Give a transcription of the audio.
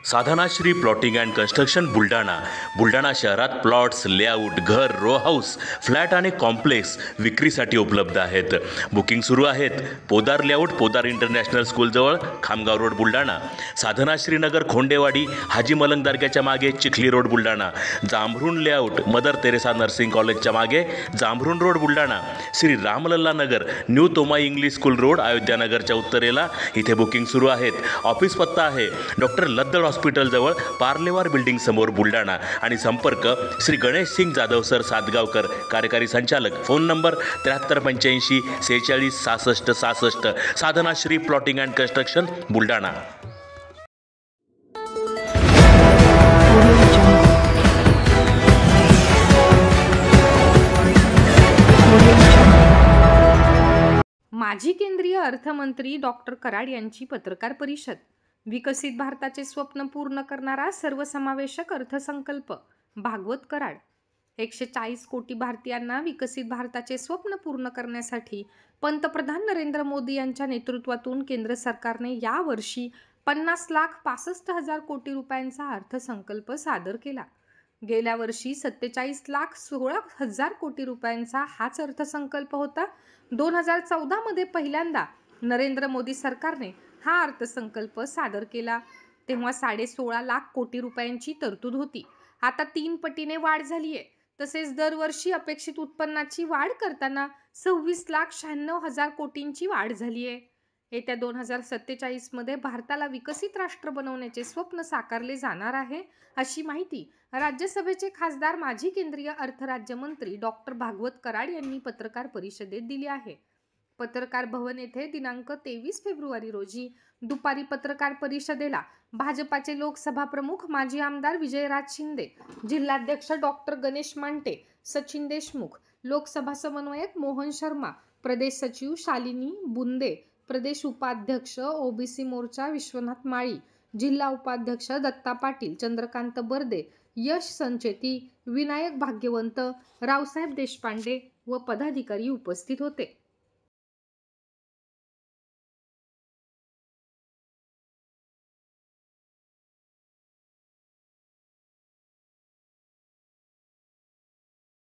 Sadhanashri plotting and construction Buldhana शहरात plots, layout, घर, row house, flat आणि कॉम्प्लेक्स विक्रीसाठी उपलब्ध आहेत. बुकिंग सुरू आहेत. पोदार लेआउट, पोदार इंटरनॅशनल स्कूलजवळ, खामगाव रोड, बुलढाणा. साधनाश्री नगर, खोंडेवाडी, हाजी मलंग दर्ग्याच्या मागे, Chikhli road, Buldhana. Jambhrun layout, mother Teresa nursing कॉलेजच्या मागे, Jambhrun road, Buldhana. Shri Ramlalla Nagar, new Tomai English school road, अयोध्यानगरच्या उत्तरेला. इथे बुकिंग सुरू आहेत. ऑफिस पत्ता आहे डॉक्टर लद्दड हॉस्पिटलजवळ, पार्लेवार बिल्डिंग समोर, बुलढाणा. आणि संपर्क श्री गणेश सिंग जाधव सर सातगावकर, कार्यकारी संचालक. Phone number 7385 46 66 66. Sadhanashri plotting and construction, Buldhana. माजी केंद्रीय अर्थमंत्री डॉक्टर कराड यांची पत्रकार परिषद. विकसित भारताचे स्वप्न पूर्ण करणारा सर्वसमावेशक अर्थसंकल्प. भागवत कराड. 140 कोटी भारतीयांना विकसित भारताचे स्वप्न पूर्ण करण्यासाठी पंतप्रधान नरेंद्र मोदी यांच्या नेतृत्वातून केंद्र सरकारने यावर्षी 50,65,000 कोटी रुपयांचा अर्थसंकल्प सादर केला. गेल्या वर्षी 47,16,000 कोटी रुपयांचा हाच अर्थसंकल्प होता. 2014 मध्ये पहिल्यांदा नरेंद्र मोदी सरकारने हा अर्थसंकल्प सादर केला. तेव्हा 16.5 लाख कोटी रुपयांची तरतूद होती. आता 3 पटीने वाढ झाली आहे. तसेच दरवर्षी अपेक्षित उत्पन्नाची वाढ करताना 26,96,000 कोटींची वाढ झाली आहे. येत्या 2047 मध्ये भारताला विकसित राष्ट्र बनवण्याचे स्वप्न साकारले जाणार आहे, अशी माहिती राज्यसभेचे खासदार माजी केंद्रीय अर्थराज्यमंत्री डॉक्टर भागवत कराड यांनी पत्रकार परिषदेत दिली आहे. पत्रकार भवन येथे दिनांक 23 फेब्रुवारी रोजी दुपारी पत्रकार परिषदेला भाजपाचे लोकसभा प्रमुख माजी आमदार विजयराज शिंदे, जिल्हाध्यक्ष डॉक्टर गणेश मांटे, सचिन देशमुख, लोकसभा समन्वयक मोहन शर्मा, प्रदेश सचिव शालिनी बुंदे, प्रदेश उपाध्यक्ष ओबीसी मोर्चा विश्वनाथ माळी, जिल्हा उपाध्यक्ष दत्ता पाटील, चंद्रकांत बर्दे, यश संचेती, विनायक भाग्यवंत, रावसाहेब देशपांडे व पदाधिकारी उपस्थित होते.